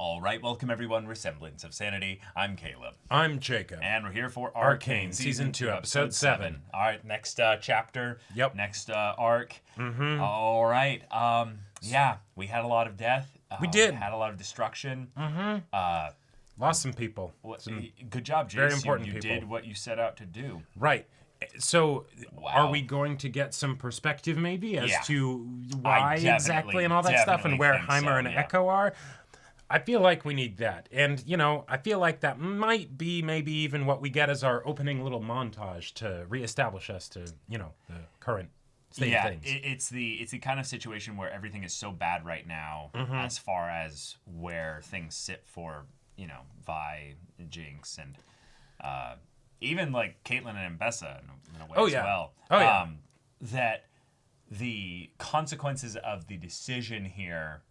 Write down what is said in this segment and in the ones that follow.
All right, welcome everyone. We're Semblance of Sanity. I'm Caleb. I'm Jacob. And we're here for Arcane Season 2, Episode 7. All right, next chapter. Yep. Next arc. Mm-hmm. All right. Yeah, we had a lot of death. We did. Had a lot of destruction. Mm-hmm. Lost some people. Good job, Jace. Very important you people. did what you set out to do. Right. So, Wow. are we going to get some perspective maybe as Yeah. to why exactly and all that stuff and where Heimer and Echo are? I feel like we need that. And, you know, I feel like that might be maybe even what we get as our opening little montage to reestablish us to, you know, the current state of things. It's the kind of situation where everything is so bad right now as far as where things sit for, you know, Vi, Jinx, and even like Caitlyn and Mbessa in a way as well. Oh, yeah. That the consequences of the decision here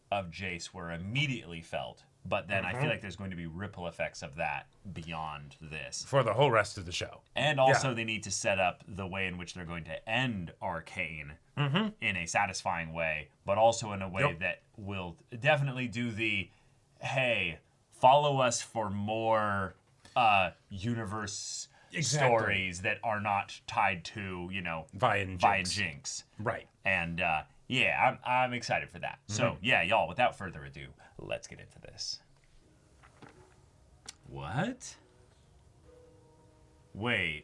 of Jace were immediately felt, but then I feel like there's going to be ripple effects of that beyond this. For the whole rest of the show. And also they need to set up the way in which they're going to end Arcane in a satisfying way, but also in a way that will definitely do the, hey, follow us for more universe stories that are not tied to, you know, Vi and Jinx. Right. And yeah, I'm excited for that. So yeah, y'all, without further ado, let's get into this. What? Wait.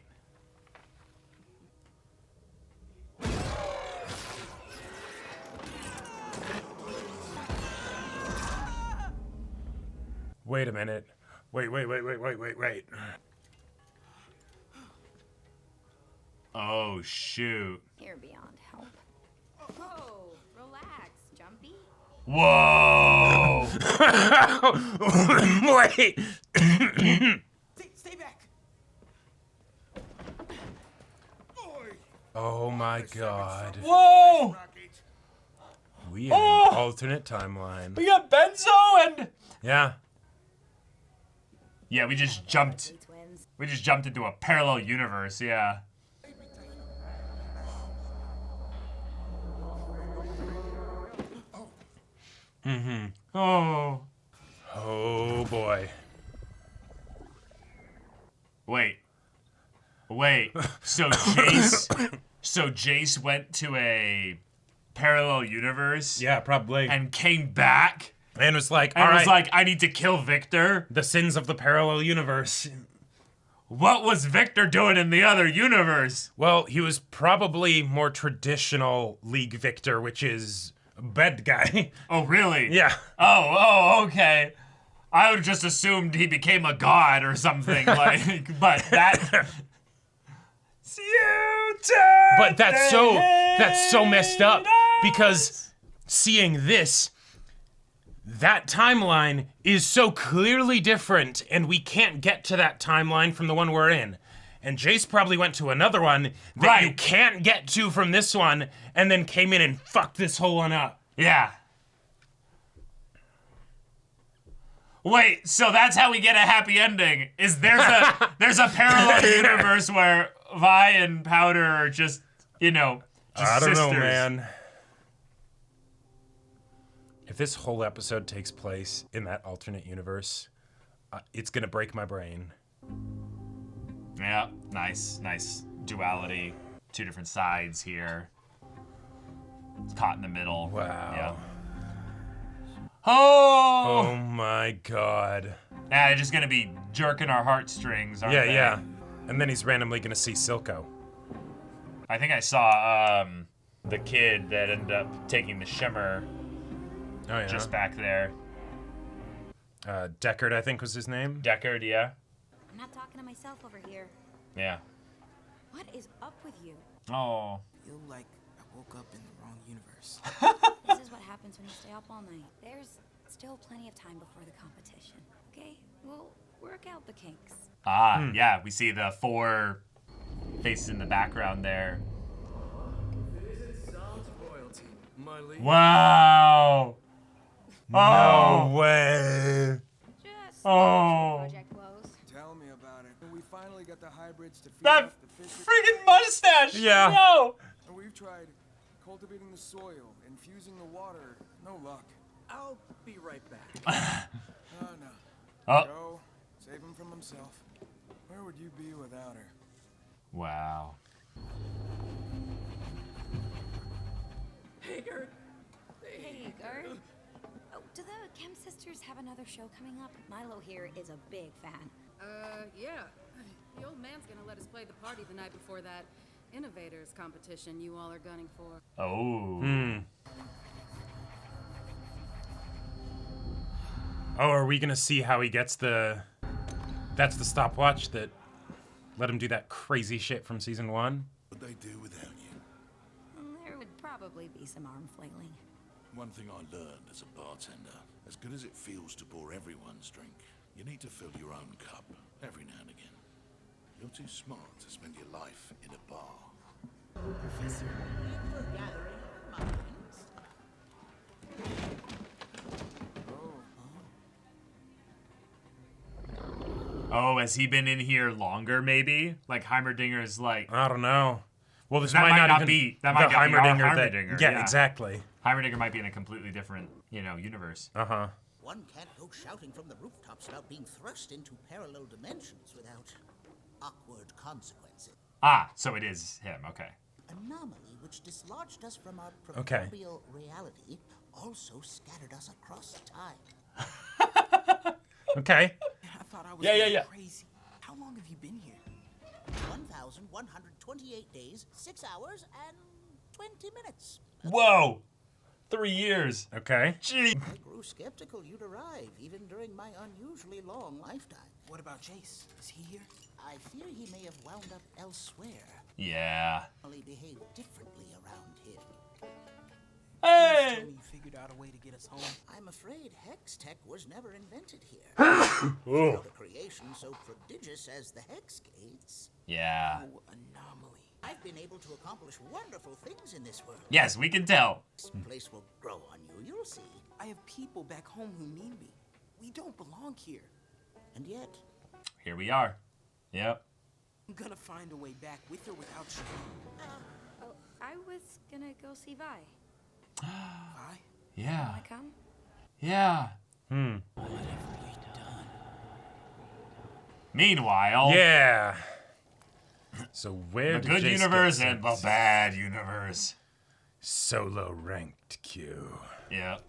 Wait a minute. Wait. Oh, shoot. Here beyond help. Whoa, relax, Jumpy. Whoa! Wait! Stay back! Oh my god. Whoa! We in an alternate timeline. We got Benzo and... Yeah. Yeah, we just jumped into a parallel universe, yeah. Oh. Oh boy. Wait. So Jace went to a parallel universe. Yeah, probably. And came back. And was like, And all was right, like, I need to kill Victor. the sins of the parallel universe. What was Victor doing in the other universe? Well, he was probably more traditional League Victor, which is a bad guy. Oh, really? Yeah. Oh, okay. I would have just assumed he became a god or something. Like, but that. But that's so messed up because seeing this, that timeline is so clearly different and we can't get to that timeline from the one we're in. And Jace probably went to another one that you can't get to from this one and then came in and fucked this whole one up. Yeah. Wait, so that's how we get a happy ending? Is there's a parallel universe where Vi and Powder are just, you know, just I don't sisters. know, man. If this whole episode takes place in that alternate universe, it's gonna break my brain. Yeah, nice duality. Two different sides here. It's caught in the middle. Wow. Yeah. Oh! Oh my god. Yeah, they're just gonna be jerking our heartstrings, aren't they? Yeah. And then he's randomly gonna see Silco. I think I saw the kid that ended up taking the shimmer Oh yeah. just back there. Deckard, I think was his name. Deckard, yeah. I'm not talking to myself over here. Yeah. What is up with you? Oh. Feel like I woke up in the wrong universe. This is what happens when you stay up all night. There's still plenty of time before the competition. Okay? We'll work out the kinks. Yeah, we see the 4 faces in the background there. Wow. No way. Just Oh. project woes. Tell me about it. We finally got the hybrids to feed That off the fish. freaking mustache! Yeah. No! And we've tried cultivating the soil, infusing the water. No luck. I'll be right back. Oh, Go, save him from himself. Where would you be without her? wow. Hey, Gert. Oh, do the Chem sisters have another show coming up? Milo here is a big fan. Yeah. The old man's gonna let us play the party the night before that Innovators competition you all are gunning for. Oh. Oh, are we gonna see how he gets the... That's the stopwatch that let him do that crazy shit from season 1? What would they do without you? There would probably be some arm flailing. One thing I learned as a bartender, as good as it feels to pour everyone's drink, you need to fill your own cup every now and again. You're too smart to spend your life in a bar. Professor. Oh, has he been in here longer, maybe? Like Heimerdinger's like... I don't know. Well, this That might, might not even be- that the might not be our Heimerdinger Heimerdinger, yeah, yeah. exactly. Heimerdinger might be in a completely different, universe. Uh-huh. One can't go shouting from the rooftops about being thrust into parallel dimensions without awkward consequences. Ah, so it is him. Okay. Anomaly which dislodged us from our Okay. proverbial reality also scattered us across time. Okay. I thought I was Yeah, going yeah. crazy. How long have you been here? 1,128 days, 6 hours, and 20 minutes. Whoa! 3 years. Okay. Gee. I grew skeptical you'd arrive, even during my unusually long lifetime. What about Jace? Is he here? I fear he may have wound up elsewhere. Yeah. Only behave differently around here. Hey! Tell me you figured out a way to get us home. I'm afraid hex tech was never invented here. Without a creation so prodigious as the hex gates, Yeah. Oh, anomaly. I've been able to accomplish wonderful things in this world. Yes, we can tell. This place will grow on you, you'll see. I have people back home who need me. We don't belong here. And yet, Here we are. Yep. I'm gonna find a way back with or without you. Oh, I was gonna go see Vi. Vi? Yeah. Wanna come? Yeah. What have we done? Meanwhile, Yeah. So where the did good Jace universe get and the sent? bad universe. Solo ranked Q. Yep.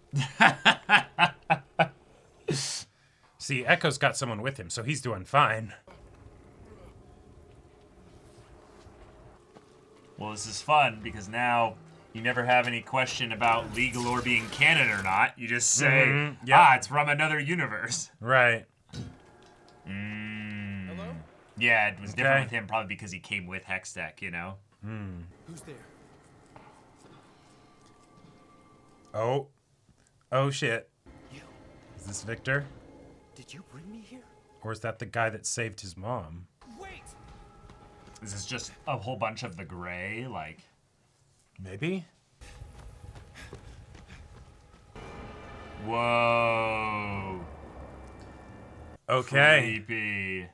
See, Echo's got someone with him, so he's doing fine. Well, this is fun because now you never have any question about legal or being canon or not. You just say, Yep. it's from another universe. Right. hello? Yeah, it was different Okay. with him probably because he came with Hextech, Who's there? Oh. Oh, shit. You. Is this Victor? Did you bring me here? Or is that the guy that saved his mom? Wait! Is this just a whole bunch of the gray? Like, Maybe? whoa. Okay. Creepy.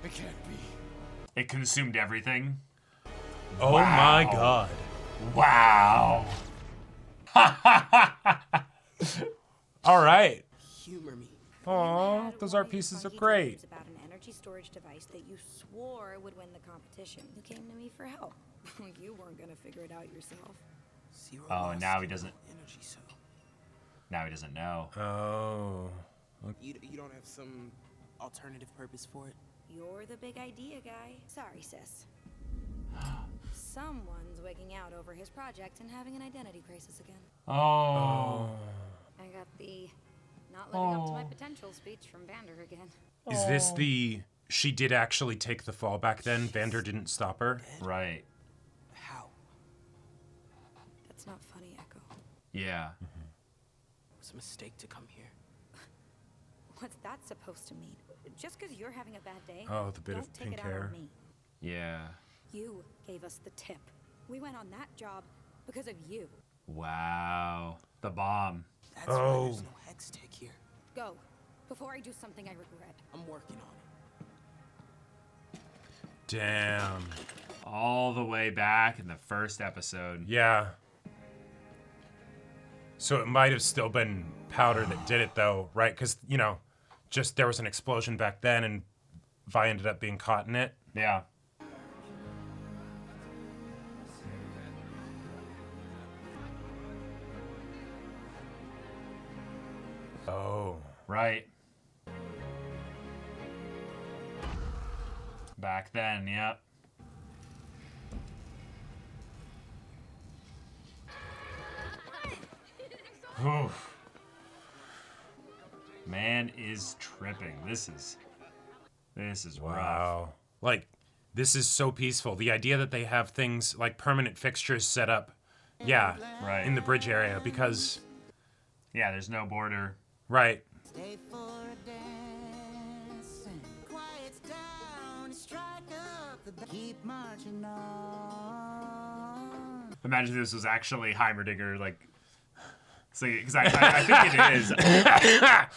It can't be. It consumed everything. Oh Wow. my god. Wow. All right. Humor me. Aw, those art One of your pieces are funky great. dreams about an energy storage device that you swore would win the competition. You came to me for help. You weren't gonna figure it out yourself. Zero Oh, lost now he doesn't. energy cell. Now he doesn't know. Oh. You don't have some alternative purpose for it? You're the big idea guy. Sorry, sis. Someone's wigging out over his project and having an identity crisis again. Oh. I got the not living up to my potential speech from Vander again. Is this the... She did actually take the fall back then? Vander didn't stop her? Right. How? That's not funny, Echo. Yeah. It was a mistake to come here. What's that supposed to mean? Just because you're having a bad day, Oh, the bit don't of take pink it out hair. on me. Yeah. You gave us the tip. We went on that job because of you. Wow. The bomb. That's why Oh. there's no hex tech here. Go, before I do something I regret. I'm working on it. Damn. All the way back in the first episode. Yeah. So it might have still been powder that did it, though, right? Because, you know, just there was an explosion back then, and Vi ended up being caught in it. Yeah. Oh. Right. Back then, yep. Oof. Man is tripping. This is rough. Wow. Like, this is so peaceful. The idea that they have things like permanent fixtures set up, yeah, Right. in the bridge area, because, Yeah, there's no border. right, Stay for a dance and quiets down, strike up the keep marching on. Imagine this was actually Heimerdinger, like. Because I think it is.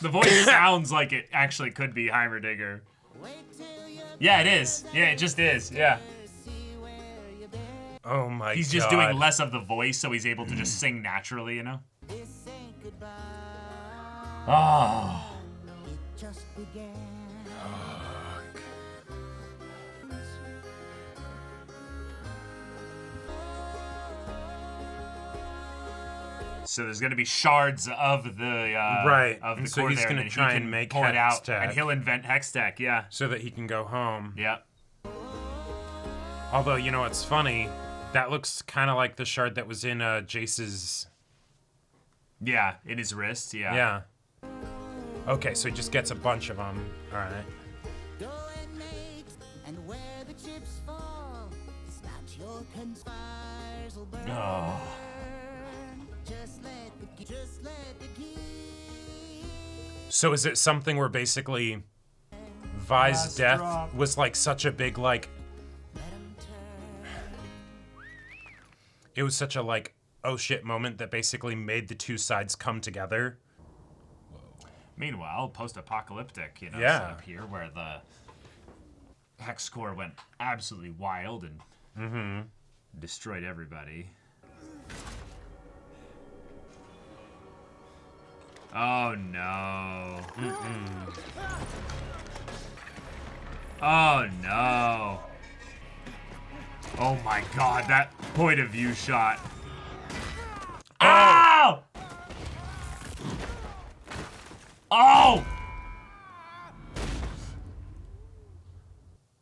The voice sounds like it actually could be Heimerdinger. Wait till you Yeah, it is. Yeah, it just is. Yeah. see where you've been. oh my god. He's just doing less of the voice, so he's able to just sing naturally, you know? This ain't goodbye. Oh. It just began. So there's gonna be shards of the Right, of the and so core he's there, gonna and then try he and can make pull it out, Hextech. and he'll invent Hextech. Yeah, So that he can go home. yeah. Although, you know, it's funny. That looks kind of like the shard that was in Jace's... Yeah, in his wrist. Yeah. Yeah. Okay, so he just gets a bunch of them. All right. Go and make, and where the chips fall, it's not your conspires will burn. Oh. Just let the key. So is it something where basically Vi's Last death drop. was like such a big, like... It was such a, like, oh shit moment that basically made the two sides come together? Meanwhile, post-apocalyptic, you know, Yeah. setup here where the Hex core went absolutely wild and destroyed everybody. Oh no. Oh no. Oh my god, that point of view shot. Ow! Oh!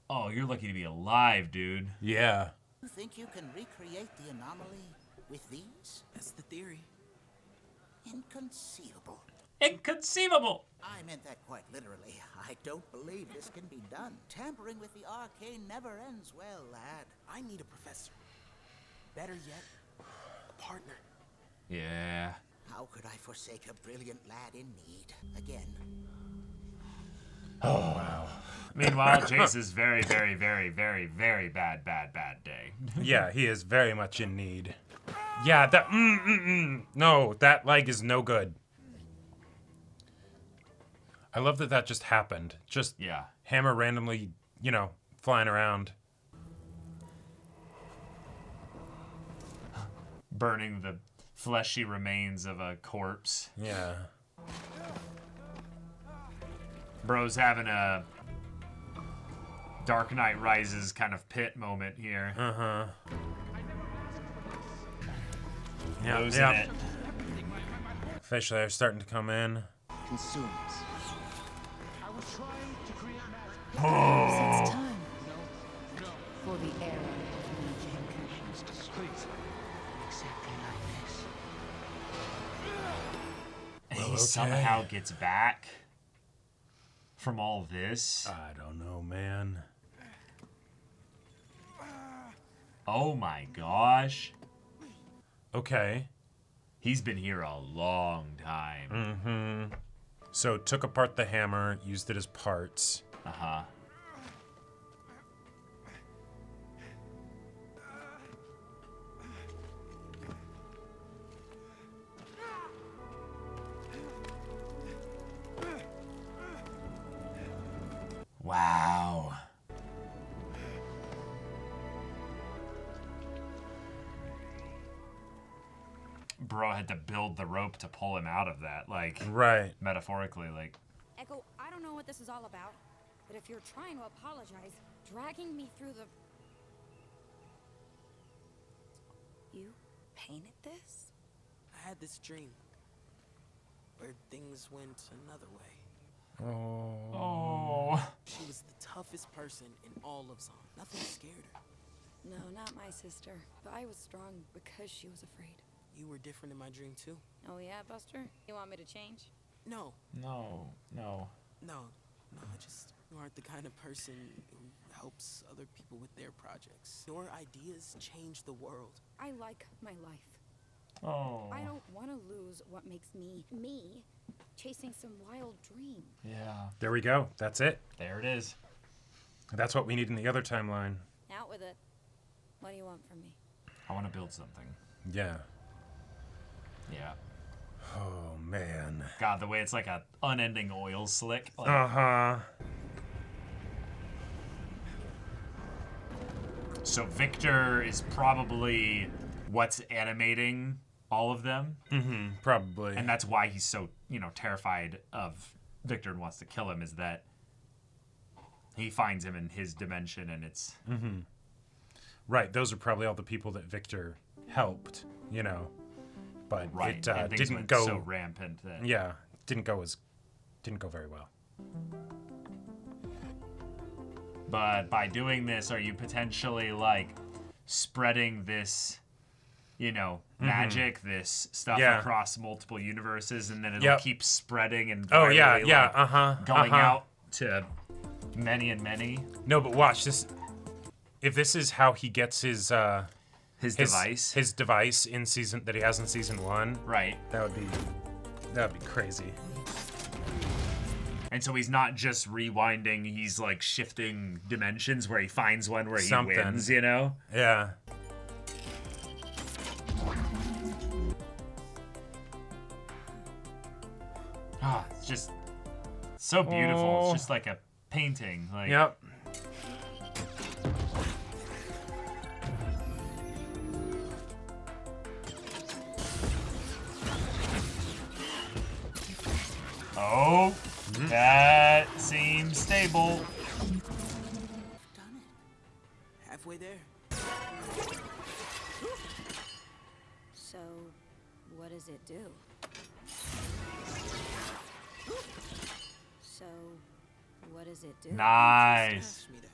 Oh, you're lucky to be alive, dude. Yeah. You think you can recreate the anomaly with these? That's the theory. Inconceivable. Inconceivable! I meant that quite literally. I don't believe this can be done. Tampering with the arcane never ends well, lad. I need a professor. Better yet, a partner. Yeah. How could I forsake a brilliant lad in need? Again. Meanwhile, Jace is very, very, very, very, very bad day. Yeah, he is very much in need. Yeah, that... No, that leg is no good. I love that that just happened. Just Yeah. Hammer randomly, you know, flying around. Burning the fleshy remains of a corpse. Yeah. Bro's having a Dark Knight Rises kind of pit moment here. Uh-huh. Yeah, Losing yeah. it. Fish there starting to come in. Consumes. It's time for the era of magic. And he somehow gets back from all this. I don't know, man. Oh my gosh. Okay. He's been here a long time. So took apart the hammer, used it as parts. Uh-huh. Wow. bro had to build the rope to pull him out of that, like, Right. metaphorically, like. Echo, I don't know what this is all about, but if you're trying to apologize, dragging me through the... You painted this? I had this dream where things went another way. Oh. She was the toughest person in all of Zon. Nothing scared her. No, not my sister. But I was strong because she was afraid. You were different in my dream too. Oh yeah, Buster? You want me to change? No, No. you aren't the kind of person who helps other people with their projects. Your ideas change the world. I like my life. Oh. I don't want to lose what makes me, chasing some wild dream. Yeah. There we go. That's it. There it is. That's what we need in the other timeline. Out with it. What do you want from me? I want to build something. Yeah. Yeah. Oh, man. God, the way it's like a unending oil slick. Like, Uh-huh. So Victor is probably what's animating all of them. Mm-hmm. Probably. And that's why he's so, terrified of Victor and wants to kill him, is that he finds him in his dimension and it's... Mm-hmm. Right, those are probably all the people that Victor helped, But Right. it and things didn't went go... so rampant that... Yeah, didn't go very well. But by doing this, are you potentially, like, spreading this, magic, this stuff Yeah. across multiple universes, and then it'll Yep. keep spreading and Oh, yeah, virally, yeah, like, uh-huh. going uh-huh. out to many and many? No, but watch this. If this is how he gets his device? his device in that he has in season 1, Right. that would be crazy. And so he's not just rewinding, he's, like, shifting dimensions where he finds one where he Something. wins, Yeah. Ah, it's just so beautiful. Oh. It's just like a painting. Like, Yep. Oh, that seems stable. Done it. Halfway there. So, what does it do? So, what does it do? Nice. Ask me that.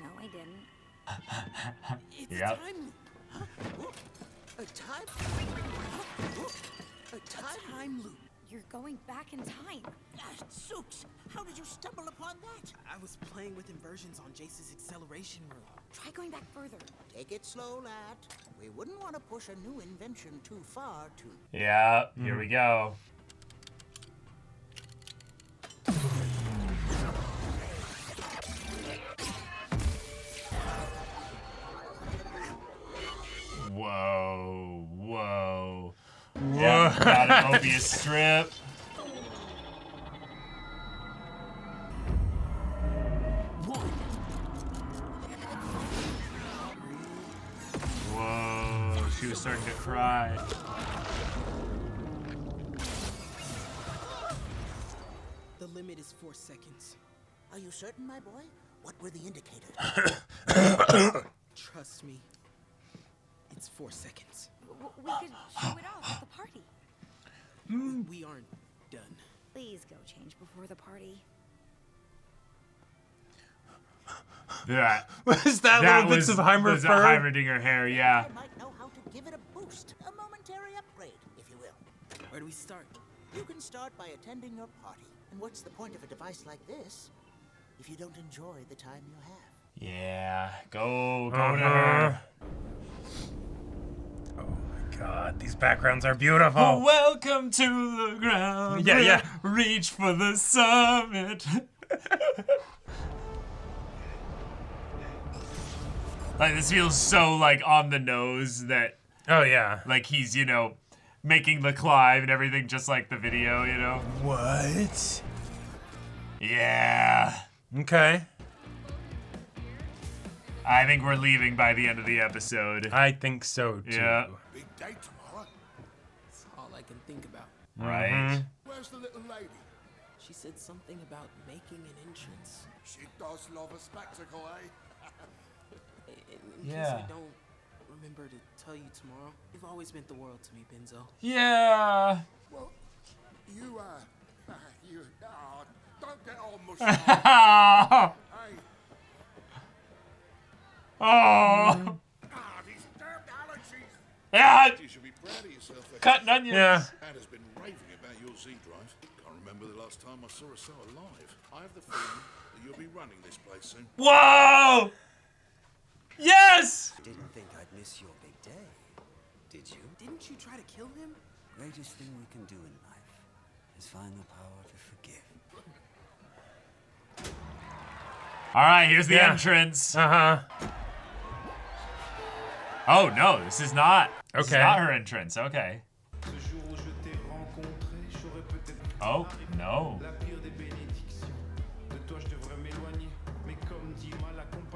No, I didn't. It's Yep. a time loop. Huh? A time loop. You're going back in time. Zooks! How did you stumble upon that? I was playing with inversions on Jace's acceleration room. Try going back further. Take it slow, lad. We wouldn't want to push a new invention too far, Yeah, here we go. Whoa, whoa. Yeah, got an Mobius strip. Whoa, she was starting to cry. The limit is 4 seconds. Are you certain, my boy? What were the indicators? Trust me. It's 4 seconds. We could show it off at the party. We aren't done. Please go change before the party. That Was that little bits of Heimer was a fur? Heimerdinger hair, yeah. I might know how to give it a boost, a momentary upgrade, if you will. Where do we start? You can start by attending your party. And what's the point of a device like this if you don't enjoy the time you have? Yeah, go to her. Oh my god, these backgrounds are beautiful. Oh, welcome to the ground. Yeah, yeah. Reach for the summit. Like, this feels so, like, on the nose that, Oh yeah. like, he's, making the climb and everything just like the video, What? Yeah. Okay. I think we're leaving by the end of the episode. I think so too. Yeah. Big day tomorrow. That's all I can think about. Right. Where's the little lady? She said something about making an entrance. She does love a spectacle, eh? In case I don't remember to tell you tomorrow, you've always meant the world to me, Benzo. Yeah. Well, you, don't get all mushy. Oh. Hey, these damn allergies. Yeah. You should be proud of yourself. Cutting onions. Yeah. Dad has been raving about your Z drive. Can't remember the last time I saw her so alive. I have the feeling that you'll be running this place soon. Whoa. Yes. Didn't think I'd miss your big day, did you? Didn't you try to kill him? Greatest thing we can do in life is find the power to forgive. All right, here's the entrance. Oh no, this is not. This is not her entrance. Okay. Oh no.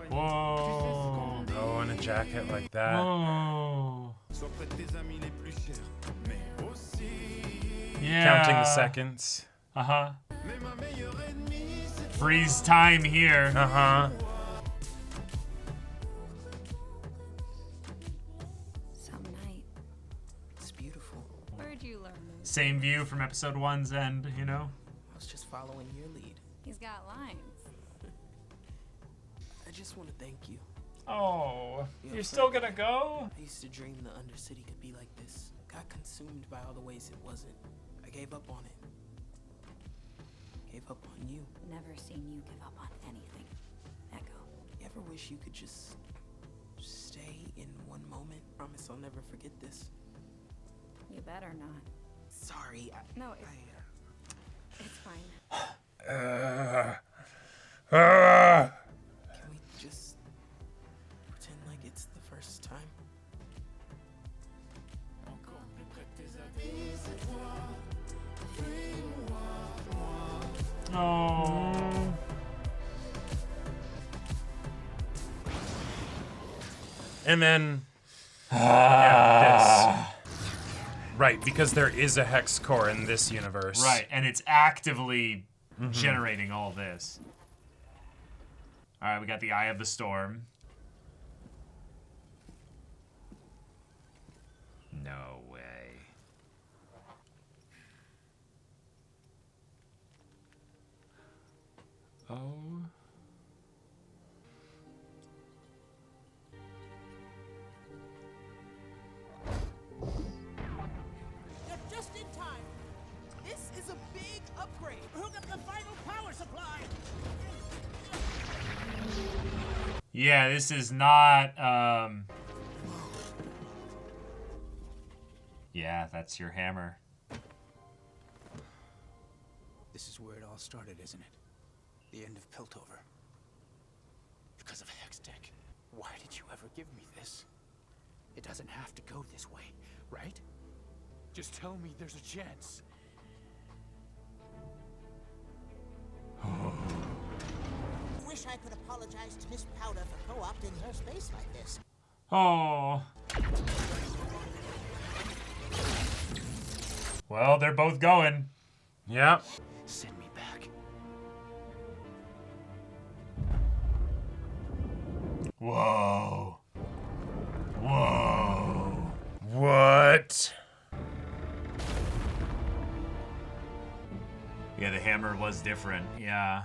Whoa. Oh, in a jacket like that. Whoa. Yeah. Counting the seconds. Uh-huh. Freeze time here. Uh-huh. Some night. It's beautiful. Where'd you learn this? Same view from episode 1's end, you know? I was just following your lead. He's got lines. I just want to thank you. Oh, you're still gonna go? I used to dream the Undercity could be like this. Got consumed by all the ways it wasn't. I gave up on it. Gave up on you. Never seen you give up on anything. Echo. You ever wish you could just stay in one moment? Promise I'll never forget this. You better not. Sorry. No, it's fine. Can we just pretend like it's the first time? Oh. And then yeah, this. Right, because there is a hex core in this universe. Right, and it's actively generating all this. All right, we got the Eye of the Storm. No way. Oh. You're just in time. This is a big upgrade. Hook up the final power supply. Yeah, this is not, yeah, that's your hammer. This is where it all started, isn't it? The end of Piltover. Because of Hextech. Why did you ever give me this? It doesn't have to go this way, right? Just tell me there's a chance. Wish I could apologize to Miss Powder for co-opting her space like this. Oh. Well, they're both going. Yep. Send me back. Whoa. Whoa. What? Yeah, the hammer was different. Yeah.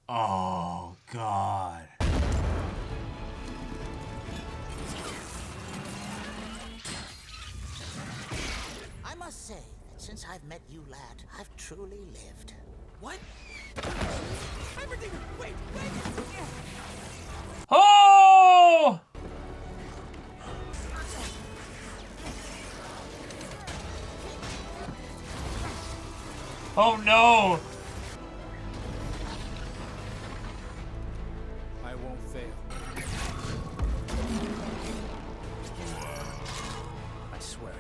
Oh, God. I must say that since I've met you, lad, I've truly lived. What? Everything! Wait! Oh! Oh, no. I won't fail. I swear it.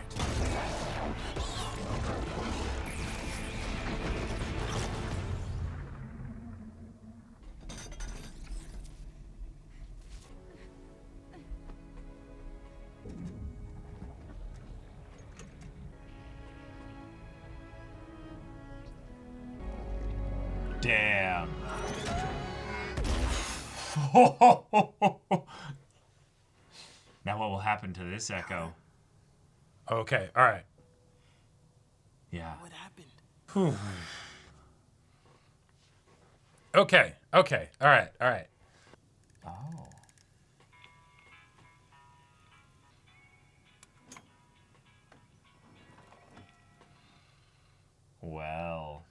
Damn. Now what will happen to this Echo? Okay, all right. Yeah. What happened? Okay, all right. Oh. Well.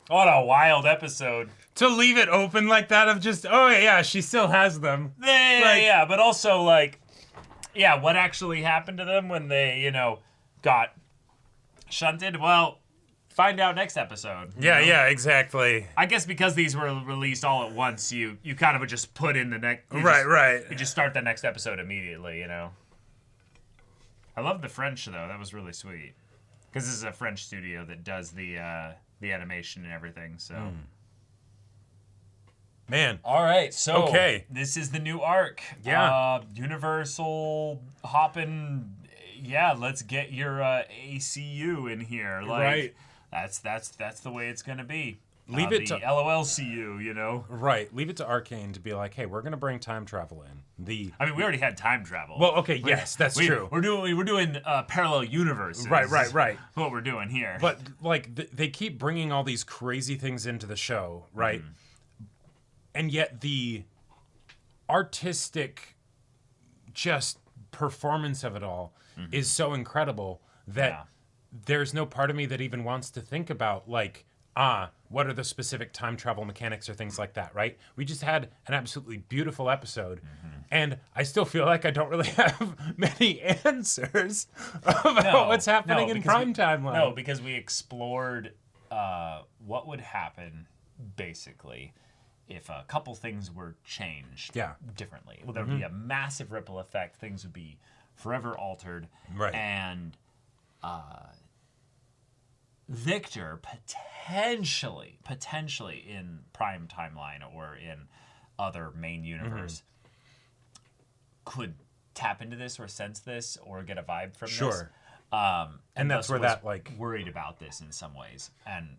What a wild episode. To leave it open like that of just, oh yeah, she still has them. Yeah, but also like, yeah, what actually happened to them when they, got shunted? Well, find out next episode. Yeah, exactly. I guess because these were released all at once, you kind of would just put in the next. Right. You just start the next episode immediately, I love the French though. That was really sweet. Because this is a French studio that does the animation and everything. So. Man. All right, so okay. This is the new arc. Yeah. Universal hopping. Yeah, let's get your ACU in here. Like, right. That's the way it's gonna be. Leave it the to LOLCU. Right. Leave it to Arcane to be like, hey, we're gonna bring time travel in. We already had time travel. Well, okay, yes, that's true. We're doing parallel universes. Right. What we're doing here. But like they keep bringing all these crazy things into the show, right? And yet the artistic just performance of it all is so incredible that there's no part of me that even wants to think about like, what are the specific time travel mechanics or things like that, right? We just had an absolutely beautiful episode, and I still feel like I don't really have many answers about what's happening in Prime Timeline. No, because we explored what would happen, basically, if a couple things were changed differently. Well, there would be a massive ripple effect. Things would be forever altered. Right. And Victor potentially in Prime Timeline or in other main universe could tap into this or sense this or get a vibe from this. And that's where that like worried about this in some ways. And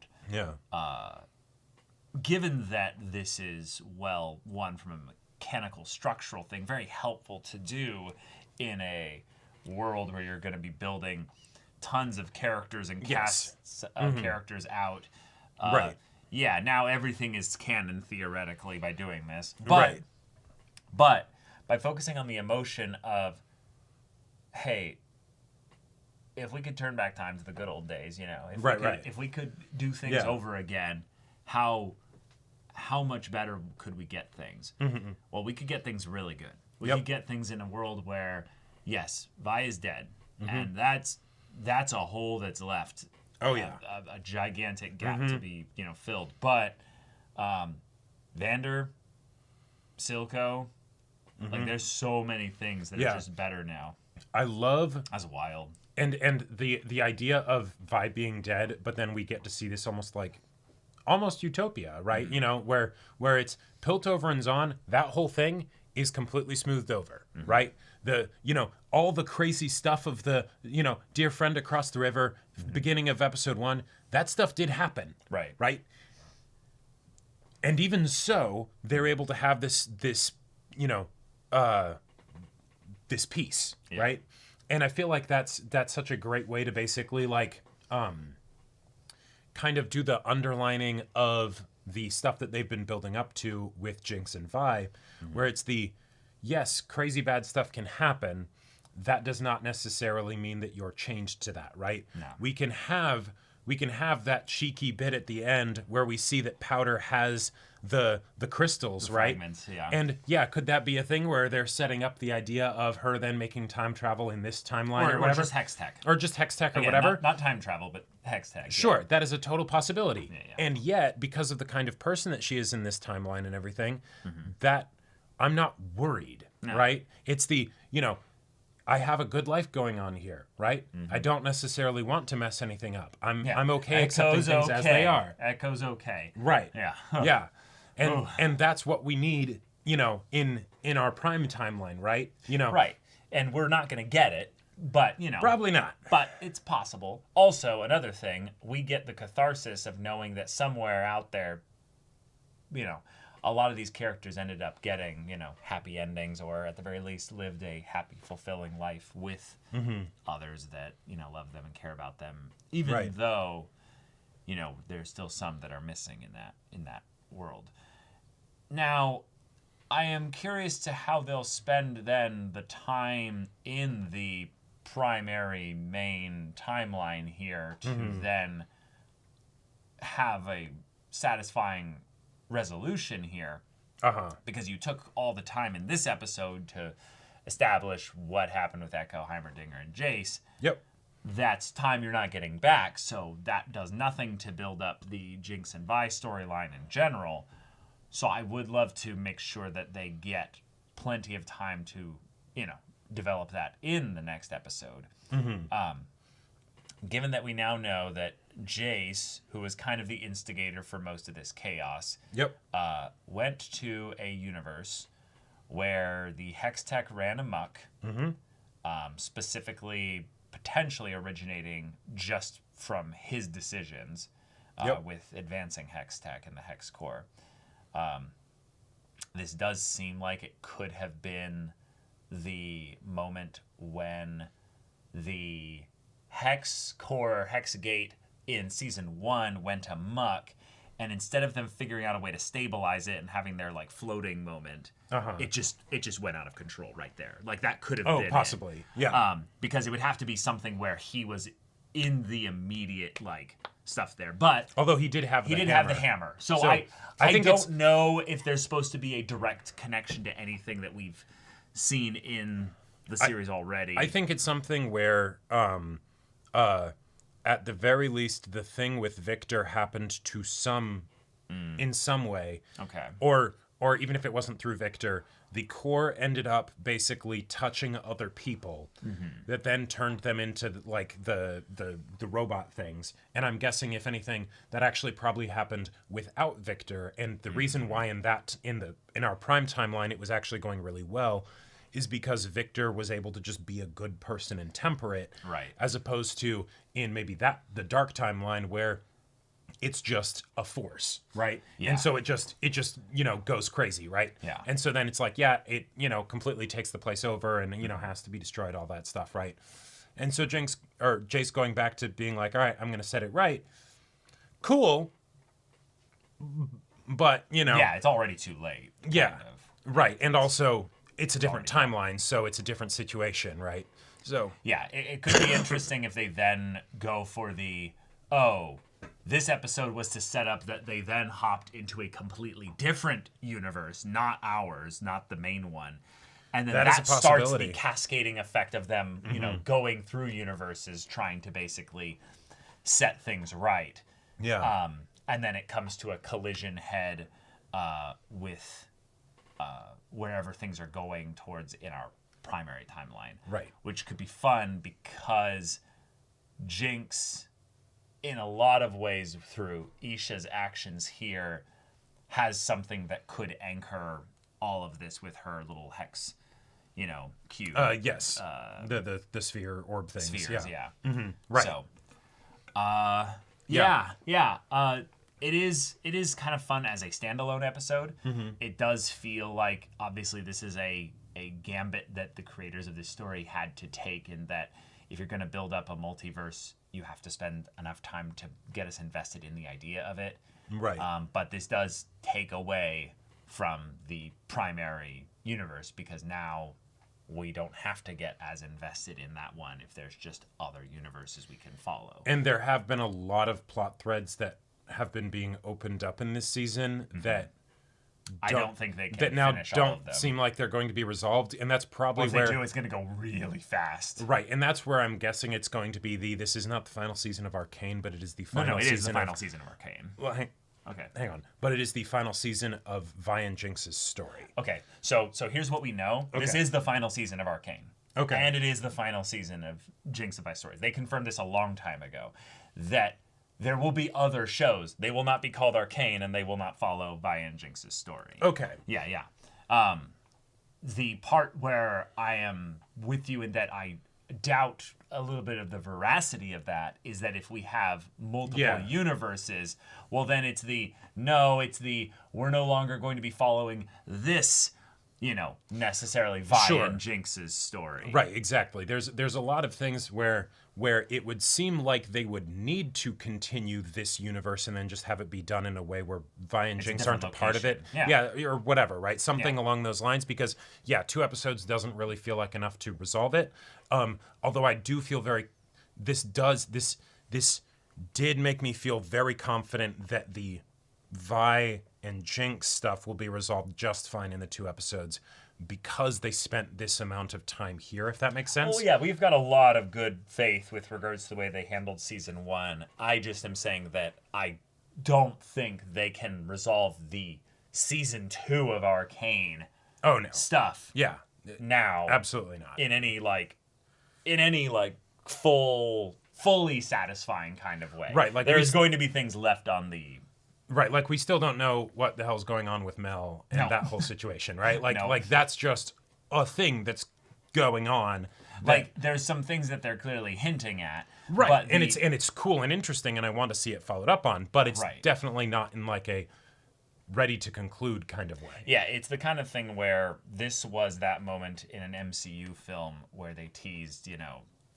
given that this is one from a mechanical structural thing, very helpful to do in a world where you're going to be building tons of characters and casts of characters out. Right. Yeah, now everything is canon theoretically by doing this. Right. But by focusing on the emotion of, hey, if we could turn back time to the good old days, if we could do things over again, how much better could we get things? Well, we could get things really good. We could get things in a world where, yes, Vi is dead, and that's a hole that's left. Oh yeah, a gigantic gap to be filled. But Vander, Silco, like there's so many things that are just better now. I love that's wild. And the idea of Vi being dead, but then we get to see this almost utopia, right? Where it's Piltover and Zahn, that whole thing is completely smoothed over, right? All the crazy stuff of the, dear friend across the river, beginning of episode 1, that stuff did happen. Right? And even so, they're able to have this peace, right? And I feel like that's such a great way to basically kind of do the underlining of the stuff that they've been building up to with Jinx and Vi, where it's yes, crazy bad stuff can happen. That does not necessarily mean that you're changed to that, right? No. We can have that cheeky bit at the end where we see that Powder has the crystals, right? Fragments, And could that be a thing where they're setting up the idea of her then making time travel in this timeline or whatever? Or just hex tech. Or just hex tech or whatever. Not time travel, but hex tech. Sure, that is a total possibility. Yeah. And yet, because of the kind of person that she is in this timeline and everything, that I'm not worried, right? It's I have a good life going on here, right? I don't necessarily want to mess anything up. I'm okay accepting things as they are. Echo's okay. Right. Yeah. Yeah. And that's what we need, in our Prime timeline, right? Right. and we're not going to get it, but, you know. Probably not. But it's possible. Also, another thing, we get the catharsis of knowing that somewhere out there, you know, a lot of these characters ended up getting, you know, happy endings, or at the very least lived a happy, fulfilling life with others that, you know, love them and care about them, even though, you know, there's still some that are missing in that world. Now, I am curious to how they'll spend then the time in the primary main timeline here to then have a satisfying resolution here. Because you took all the time in this episode to establish what happened with Echo, Heimerdinger, and Jace. Yep. That's time you're not getting back, so that does nothing to build up the Jinx and Vi storyline in general. So I would love to make sure that they get plenty of time to, you know, develop that in the next episode. Given that we now know that Jace, who was kind of the instigator for most of this chaos, went to a universe where the Hex Tech ran amok, specifically potentially originating just from his decisions with advancing Hex Tech and the Hex Core. This does seem like it could have been the moment when the Hex Core, Hex Gate in Season 1 went amok, and instead of them figuring out a way to stabilize it and having their, like, floating moment, it just went out of control right there. Like, that could have been possibly. it. Because it would have to be something where he was in the immediate, like, stuff there. But although he did have the hammer. So I don't know if there's supposed to be a direct connection to anything that we've seen in the series already. I think it's something where at the very least the thing with Victor happened to in some way. Okay. Or even if it wasn't through Victor, the core ended up basically touching other people that then turned them into, like, the robot things. And I'm guessing, if anything, that actually probably happened without Victor. And the reason why in our prime timeline it was actually going really well is because Victor was able to just be a good person and temper it, as opposed to in maybe the dark timeline where it's just a force, right? Yeah. And so it just you know, goes crazy, right? Yeah. And so then it's like, it, you know, completely takes the place over and, you know, has to be destroyed, all that stuff, right? And so Jace going back to being like, all right, I'm going to set it right. Cool. But, you know. Yeah, it's already too late. Yeah. Right. And also, it's a different timeline, so it's a different situation, right? So. Yeah, it could be interesting if they then go for this episode was to set up that they then hopped into a completely different universe, not ours, not the main one. And then that starts the cascading effect of them, you know, going through universes, trying to basically set things right. Yeah. And then it comes to a collision head with wherever things are going towards in our primary timeline. Right. Which could be fun because Jinx, in a lot of ways through Isha's actions here, has something that could anchor all of this with her little hex, you know, cube. Yes. The sphere orb things. Spheres, yeah. Right. So, it is kind of fun as a standalone episode. It does feel like, obviously, this is a gambit that the creators of this story had to take, in that if you're going to build up a multiverse, you have to spend enough time to get us invested in the idea of it. Right. But this does take away from the primary universe, because now we don't have to get as invested in that one if there's just other universes we can follow. And there have been a lot of plot threads that have been being opened up in this season that I don't think they can that now finish all of don't them. seem like they're going to be resolved, and that's probably if where they do, it's going to go really fast. Right, and that's where I'm guessing it's going to be this is not the final season of Arcane, but it is the final season. No, it is the final season of Arcane. Well, hang on. But it is the final season of Vi and Jinx's story. Okay, so here's what we know. Okay. This is the final season of Arcane. Okay. And it is the final season of Jinx and Vi's story. They confirmed this a long time ago, that there will be other shows. They will not be called Arcane, and they will not follow Vi and Jinx's story. Okay. Yeah. the part where I am with you in that I doubt a little bit of the veracity of that is that if we have multiple universes, well, then it's the we're no longer going to be following this, necessarily Vi and Jinx's story. Right, exactly. There's a lot of things where it would seem like they would need to continue this universe and then just have it be done in a way where Vi and Jinx aren't a part of it. Yeah, or whatever, right? Something along those lines, because 2 episodes doesn't really feel like enough to resolve it. Although I do feel this did make me feel very confident that the Vi and Jinx stuff will be resolved just fine in the 2 episodes, because they spent this amount of time here, if that makes sense. Oh, yeah, we've got a lot of good faith with regards to the way they handled season 1. I just am saying that I don't think they can resolve the season 2 of Arcane stuff. Yeah. Now. Absolutely not. In any fully satisfying kind of way. Right. Like there's going to be things left on the... Right, like we still don't know what the hell's going on with Mel and that whole situation, right? Like that's just a thing that's going on. Like there's some things that they're clearly hinting at, right? But and it's cool and interesting, and I want to see it followed up on. But it's definitely not in like a ready to conclude kind of way. Yeah, it's the kind of thing where this was that moment in an MCU film where they teased,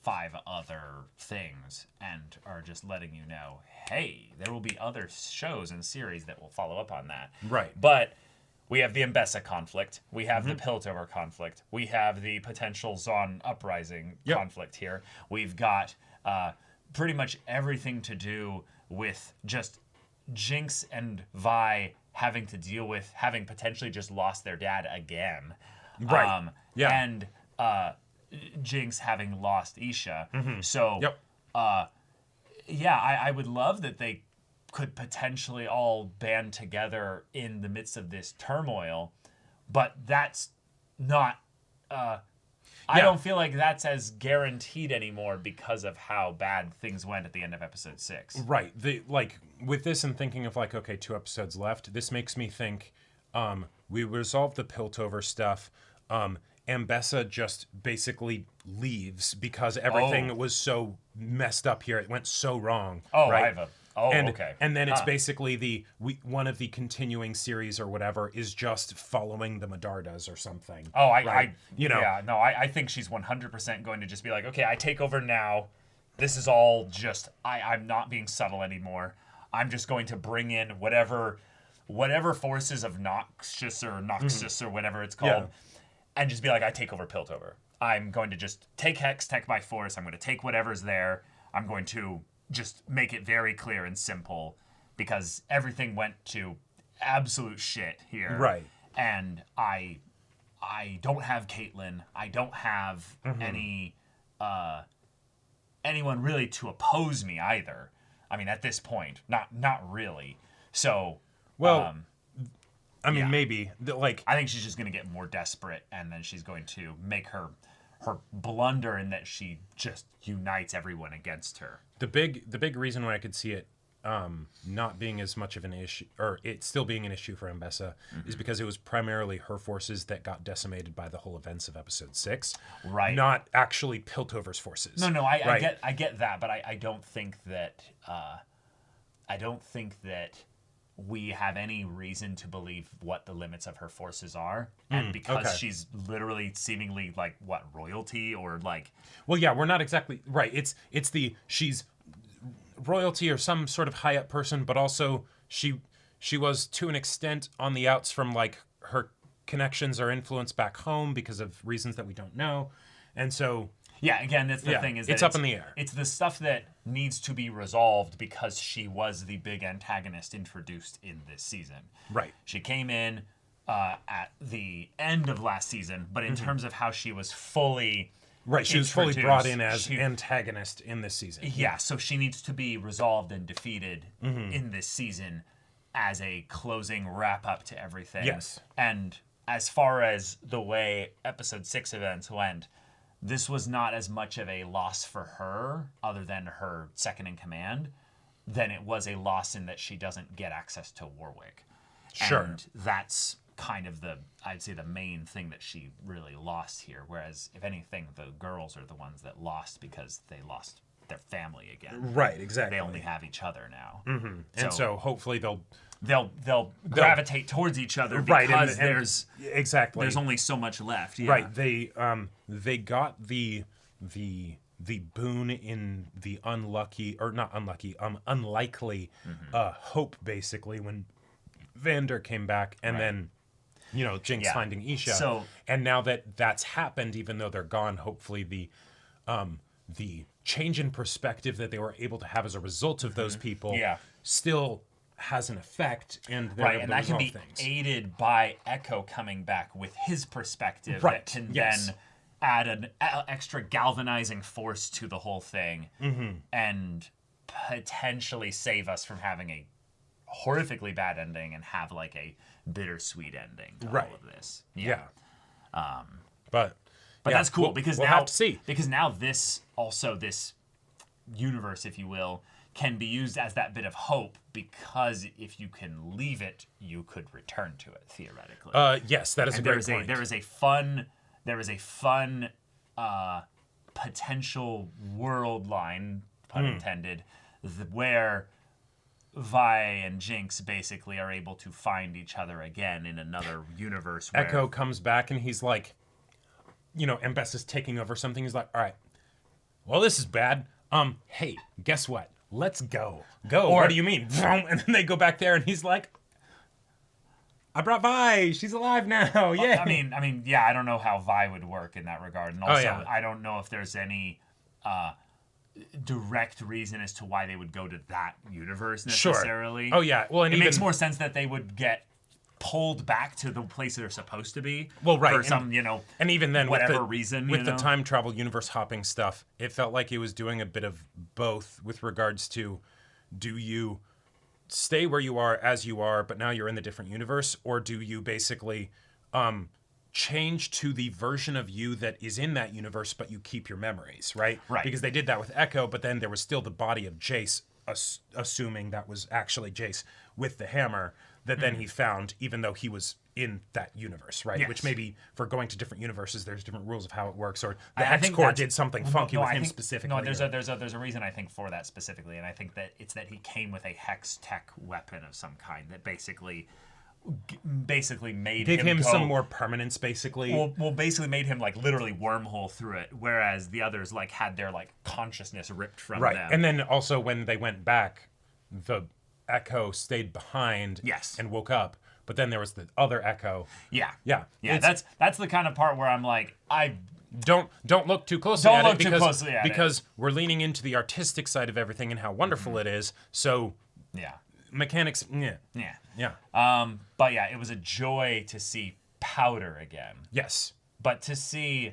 5 other things and are just letting you know, hey, there will be other shows and series that will follow up on that. Right. But we have the Mbessa conflict. We have the Piltover conflict. We have the potential Zon uprising conflict here. We've got pretty much everything to do with just Jinx and Vi having to deal with having potentially just lost their dad again. Right. And Jinx having lost Isha. So, I would love that they could potentially all band together in the midst of this turmoil, but that's not... I don't feel like that's as guaranteed anymore because of how bad things went at the end of episode 6. Right. With this and thinking of 2 episodes left, this makes me think we resolved the Piltover stuff. Mbessa just basically leaves because everything was so messed up here. It went so wrong. Oh, right? Okay. And then it's basically one of the continuing series or whatever is just following the Medardas or something. Oh, I think she's 100% going to just be like, okay, I take over now. This is all just, I'm not being subtle anymore. I'm just going to bring in whatever forces of Noxus or whatever it's called. And just be like, I take over Piltover. I'm going to just take Hex, take by force. I'm going to take whatever's there. I'm going to just make it very clear and simple because everything went to absolute shit here. Right. And I don't have Caitlyn. I don't have anyone really to oppose me either. I mean, at this point, not really. So, well, maybe. I think she's just going to get more desperate, and then she's going to make her blunder in that she just unites everyone against her. The big reason why I could see it not being as much of an issue, or it still being an issue for Mbessa, is because it was primarily her forces that got decimated by the whole events of episode 6. Right. Not actually Piltover's forces. No, I get that, but I don't think that we have any reason to believe what the limits of her forces are. And because she's literally seemingly royalty or Well, yeah, we're not exactly right. She's royalty or some sort of high up person, but also she was to an extent on the outs from her connections or influence back home because of reasons that we don't know. And so yeah, again, that's the thing is that it's up in the air. It's the stuff that needs to be resolved because she was the big antagonist introduced in this season. Right. She came in at the end of last season, but in terms of how she was fully she was fully brought in as antagonist in this season. Yeah, so she needs to be resolved and defeated in this season as a closing wrap up to everything. Yes. And as far as the way episode 6 events went, this was not as much of a loss for her, other than her second in command, than it was a loss in that she doesn't get access to Warwick. Sure. And that's kind of I'd say the main thing that she really lost here. Whereas, if anything, the girls are the ones that lost because they lost their family again. Right, exactly. They only have each other now. Mm-hmm. And so hopefully they'll gravitate towards each other because there's only so much left. Yeah. Right. They got the boon in the unlikely hope, basically, when Vander came back, and then Jinx finding Isha. So, and now that that's happened, even though they're gone, hopefully the change in perspective that they were able to have as a result of those people still has an effect, and they're able and to that can be things. aided by Echo coming back with his perspective that can then add an extra galvanizing force to the whole thing, and potentially save us from having a horrifically bad ending and have like a bittersweet ending to all of this. But that's cool because we'll now have to see. Because now this universe, if you will, can be used as that bit of hope, because if you can leave it, you could return to it theoretically. Yes, that is a great point. There is a fun potential world line, pun intended, where Vi and Jinx basically are able to find each other again in another universe. Where Echo comes back and he's like, Embess is taking over something. He's like, all right, well, this is bad. Hey, guess what? Let's go. Or, what do you mean? And then they go back there and he's like, I brought Vi. She's alive now. Yeah. I mean, I don't know how Vi would work in that regard. And also, I don't know if there's any direct reason as to why they would go to that universe necessarily. Sure. Oh, yeah. Well, and it makes more sense that they would get pulled back to the place they're supposed to be. Well, right. For some, and even then, whatever reason. With the time travel universe hopping stuff, it felt like it was doing a bit of both with regards to, do you stay where you are as you are, but now you're in the different universe, or do you basically change to the version of you that is in that universe, but you keep your memories, right? Right. Because they did that with Echo, but then there was still the body of Jace, assuming that was actually Jace with the hammer, that then he found, even though he was in that universe, right? Yes. Which maybe for going to different universes, there's different rules of how it works, or the Hex Core did something funky with him specifically. No, there's a reason, I think, for that specifically, and I think that it's that he came with a hex tech weapon of some kind that basically made gave him go, some more permanence, basically. Well, basically made him like literally wormhole through it, whereas the others like had their like consciousness ripped from them. Right, and then also when they went back, the Echo stayed behind and woke up, but then there was the other Echo. Yeah. That's the kind of part where I'm like, I don't look too closely at it because we're leaning into the artistic side of everything and how wonderful it is. So mechanics, but yeah, it was a joy to see Powder again. Yes, but to see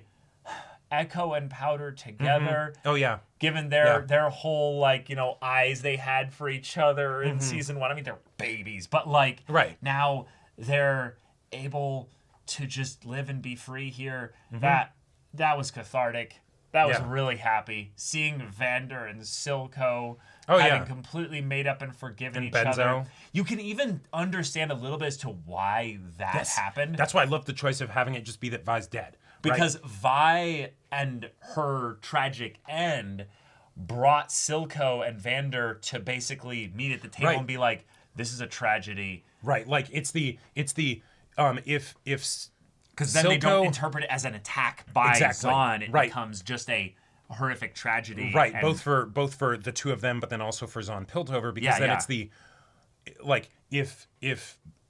Echo and Powder together. Oh yeah. Given their whole like eyes they had for each other in season 1. I mean, they're babies, but like now they're able to just live and be free here. That was cathartic. That was really happy. Seeing Vander and Silco having completely made up and forgiven each other. You can even understand a little bit as to why that happened. That's why I love the choice of having it just be that Vi's dead. Because Vi and her tragic end brought Silco and Vander to basically meet at the table and be like, this is a tragedy. Right. Like it's the if because then they don't interpret it as an attack by Zahn. It becomes just a horrific tragedy. Right. Both for the two of them, but then also for Zahn Piltover, because then it's the like if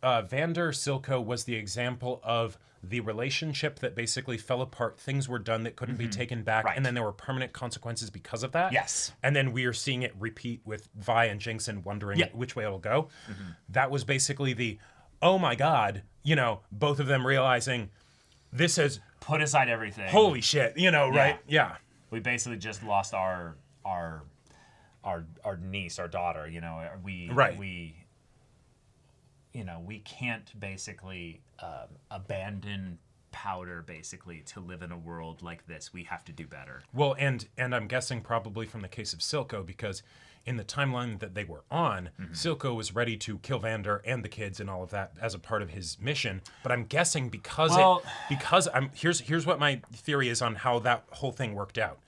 Vander Silco was the example of the relationship that basically fell apart, things were done that couldn't be taken back, and then there were permanent consequences because of that. Yes. And then we are seeing it repeat with Vi and Jinx and wondering which way it'll go. That was basically the, oh my God, both of them realizing this has put aside everything. Holy shit, right? Yeah. We basically just lost our niece, our daughter, we can't basically abandon Powder basically to live in a world like this. We have to do better. Well, and I'm guessing probably from the case of Silco, because in the timeline that they were on, Silco was ready to kill Vander and the kids and all of that as a part of his mission. But I'm guessing because here's what my theory is on how that whole thing worked out.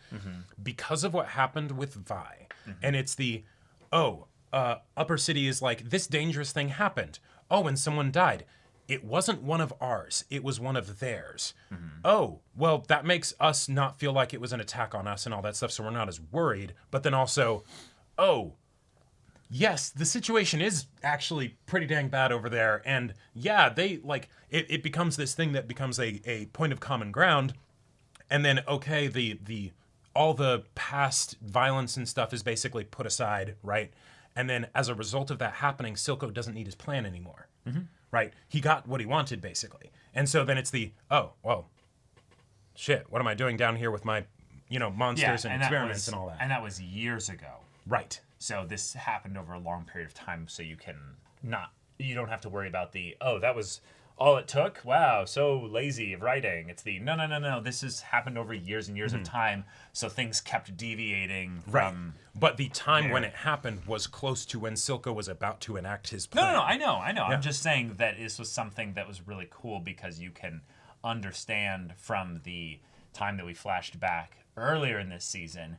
Because of what happened with Vi, and it's the Upper City is like, this dangerous thing happened. Oh, and someone died. It wasn't one of ours. It was one of theirs. Oh, well, that makes us not feel like it was an attack on us and all that stuff, so we're not as worried. But then also, oh, yes, the situation is actually pretty dang bad over there. And yeah, they, like, it becomes this thing that becomes a point of common ground. And then, okay, all the past violence and stuff is basically put aside, right? And then as a result of that happening, Silco doesn't need his plan anymore, right? He got what he wanted, basically. And so then it's shit, what am I doing down here with my, monsters and experiments and all that? And that was years ago. Right. So this happened over a long period of time, so you don't have to worry about that was all it took? Wow, so lazy of writing. It's no. This has happened over years and years of time, so things kept deviating from... But the time when it happened was close to when Silco was about to enact his plan. No, I know. Yeah. I'm just saying that this was something that was really cool because you can understand from the time that we flashed back earlier in this season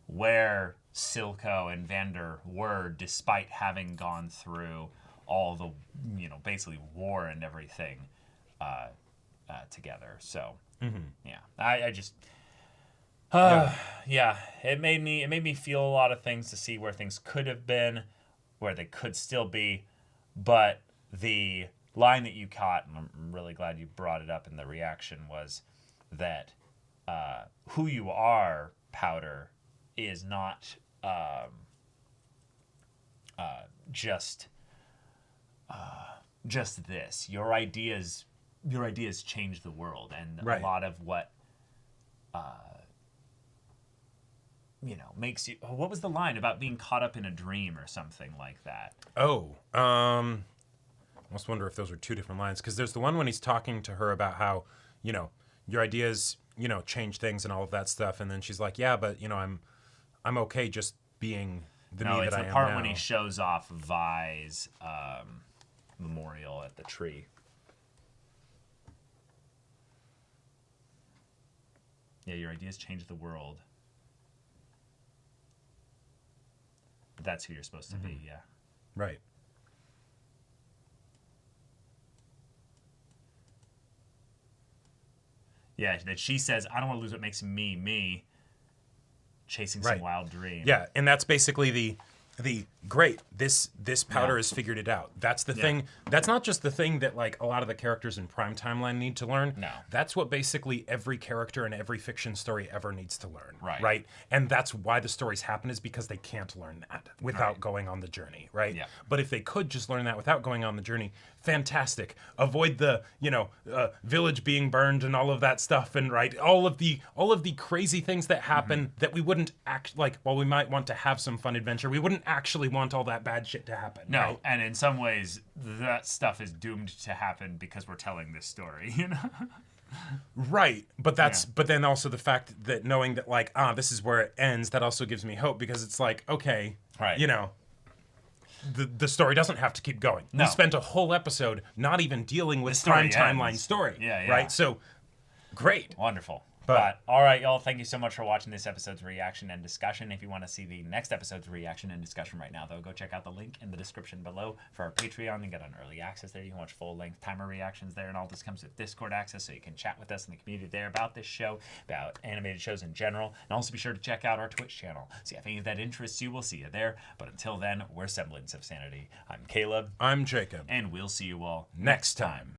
where Silco and Vander were, despite having gone through all the, basically war and everything together. So, I just, it made me feel a lot of things to see where things could have been, where they could still be, but the line that you caught, and I'm really glad you brought it up in the reaction, was that who you are, Powder, is not just this. Your ideas change the world, and a lot of what makes you... What was the line about being caught up in a dream or something like that? I almost wonder if those were two different lines, because there's the one when he's talking to her about how, your ideas, change things and all of that stuff, and then she's like, yeah, but I'm okay just being the me that I am now. No, it's the part when he shows off Vi's memorial at the tree. Yeah, your ideas change the world. That's who you're supposed to be, yeah. Right. Yeah, that she says, I don't want to lose what makes me, me. Chasing some wild dream. Yeah, and that's basically the great. This Powder has figured it out. That's the thing. That's not just the thing that like a lot of the characters in Prime Timeline need to learn. No. That's what basically every character in every fiction story ever needs to learn. Right. Right? And that's why the stories happen, is because they can't learn that without going on the journey, right? Yeah. But if they could just learn that without going on the journey, fantastic. Avoid the, village being burned and all of that stuff, and all of the crazy things that happen that we wouldn't act like, while we might want to have some fun adventure, we wouldn't actually want all that bad shit to happen. No, right? And in some ways that stuff is doomed to happen because we're telling this story, Right, but but then also the fact that knowing that this is where it ends, that also gives me hope, because it's like, okay, right, the story doesn't have to keep going. No. We spent a whole episode not even dealing with Prime Timeline story. Yeah. Right, so great, wonderful. But all right, y'all, thank you so much for watching this episode's reaction and discussion. If you want to see the next episode's reaction and discussion right now, though, go check out the link in the description below for our Patreon. You get an early access there. You can watch full-length timer reactions there, and all this comes with Discord access, so you can chat with us in the community there about this show, about animated shows in general, and also be sure to check out our Twitch channel. See if any of that interests you. We'll see you there. But until then, we're Semblance of Sanity. I'm Caleb. I'm Jacob. And we'll see you all next time.